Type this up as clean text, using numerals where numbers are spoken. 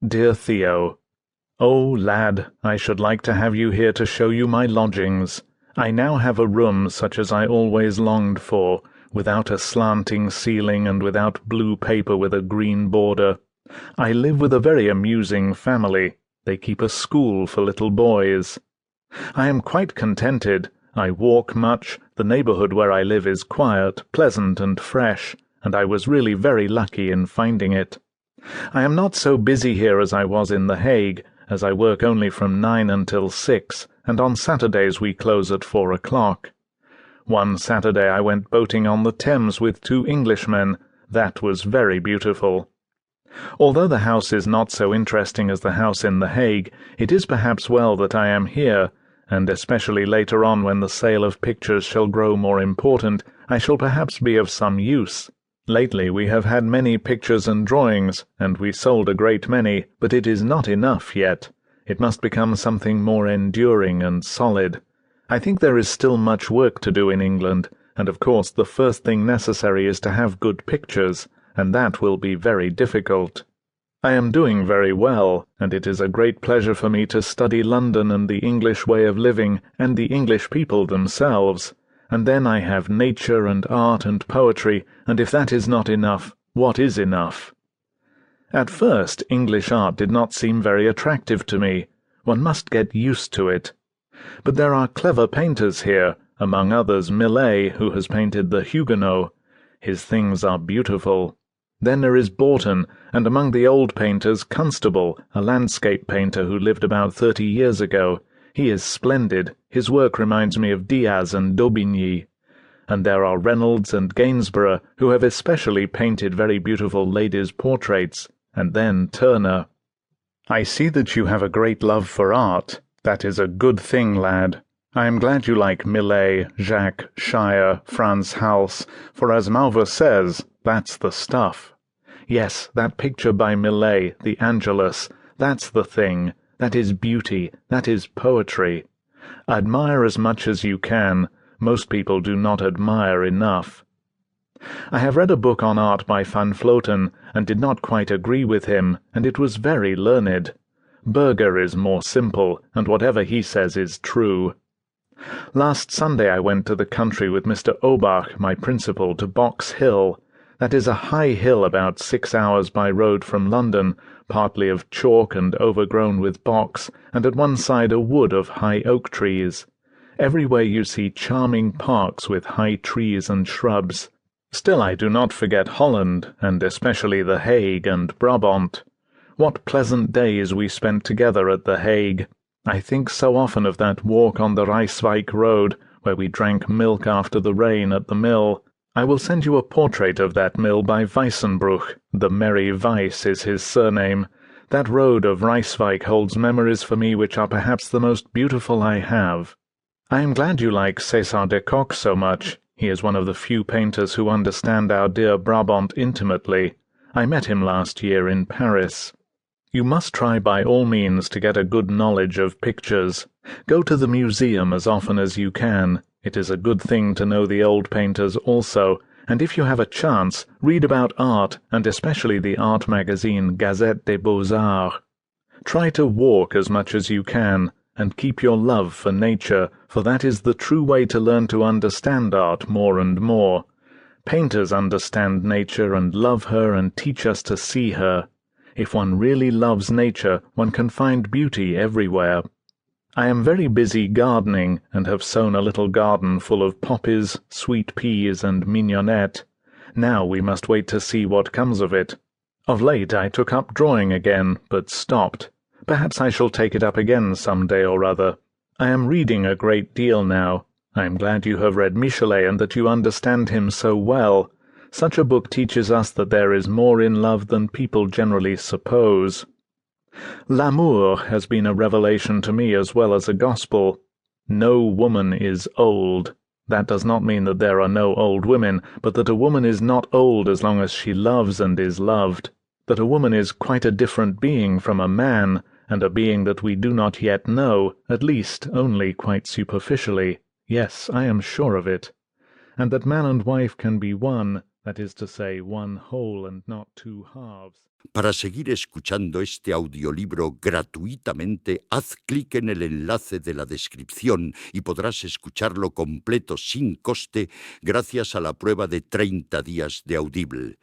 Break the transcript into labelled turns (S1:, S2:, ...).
S1: Dear Theo, Oh, lad, I should like to have you here to show you my lodgings. I now have a room such as I always longed for, without a slanting ceiling and without blue paper with a green border. I live with a very amusing family. They keep a school for little boys. I am quite contented. I walk much. The neighborhood where I live is quiet, pleasant, and fresh, and I was really very lucky in finding it. I am not so busy here as I was in The Hague, as I work only from 9 until 6, and on Saturdays we close at 4 o'clock. One Saturday I went boating on the Thames with 2 Englishmen. That was very beautiful. Although the house is not so interesting as the house in The Hague, it is perhaps well that I am here, and especially later on when the sale of pictures shall grow more important, I shall perhaps be of some use. Lately we have had many pictures and drawings, and we sold a great many, but it is not enough yet. It must become something more enduring and solid. I think there is still much work to do in England, and of course the first thing necessary is to have good pictures, and that will be very difficult. I am doing very well, and it is a great pleasure for me to study London and the English way of living and the English people themselves. And then I have nature and art and poetry, and if that is not enough, what is enough? At first, English art did not seem very attractive to me. One must get used to it. But there are clever painters here, among others Millet, who has painted the Huguenot. His things are beautiful. Then there is Borton, and among the old painters Constable, a landscape painter who lived about 30 years ago. He is splendid. His work reminds me of Diaz and Daubigny. And there are Reynolds and Gainsborough, who have especially painted very beautiful ladies' portraits, and then Turner. I see that you have a great love for art. That is a good thing, lad. I am glad you like Millet, Jacques, Shire, Frans Hals, for as Mauve says, that's the stuff. Yes, that picture by Millet, the Angelus, that's the thing. That is beauty, that is poetry. Admire as much as you can. Most people do not admire enough. I have read a book on art by Van Vloten, and did not quite agree with him, and it was very learned. Berger is more simple, and whatever he says is true. Last Sunday I went to the country with Mr. Obach, my principal, to Box Hill. That is a high hill about 6 hours by road from London, partly of chalk and overgrown with box, and at one side a wood of high oak trees. Everywhere you see charming parks with high trees and shrubs. Still I do not forget Holland, and especially The Hague and Brabant. What pleasant days we spent together at The Hague. I think so often of that walk on the Rijswijk road, where we drank milk after the rain at the mill. I will send you a portrait of that mill by Weissenbruch. The Merry Weiss is his surname. That road of Rijswijk holds memories for me which are perhaps the most beautiful I have. I am glad you like César de Kock so much. He is one of the few painters who understand our dear Brabant intimately. I met him last year in Paris. You must try by all means to get a good knowledge of pictures. Go to the museum as often as you can. It is a good thing to know the old painters also, and if you have a chance, read about art, and especially the art magazine Gazette des Beaux-Arts. Try to walk as much as you can, and keep your love for nature, for that is the true way to learn to understand art more and more. Painters understand nature and love her and teach us to see her. If one really loves nature, one can find beauty everywhere. I am very busy gardening, and have sown a little garden full of poppies, sweet peas, and mignonette. Now we must wait to see what comes of it. Of late I took up drawing again, but stopped. Perhaps I shall take it up again some day or other. I am reading a great deal now. I am glad you have read Michelet and that you understand him so well. Such a book teaches us that there is more in love than people generally suppose. L'amour has been a revelation to me as well as a gospel. No woman is old. That does not mean that there are no old women, but that a woman is not old as long as she loves and is loved. That a woman is quite a different being from a man, and a being that we do not yet know, at least only quite superficially. Yes, I am sure of it. And that man and wife can be one, that is to say, one whole and not two halves.
S2: Para seguir escuchando este audiolibro gratuitamente, haz clic en el enlace de la descripción y podrás escucharlo completo sin coste gracias a la prueba de 30 días de Audible.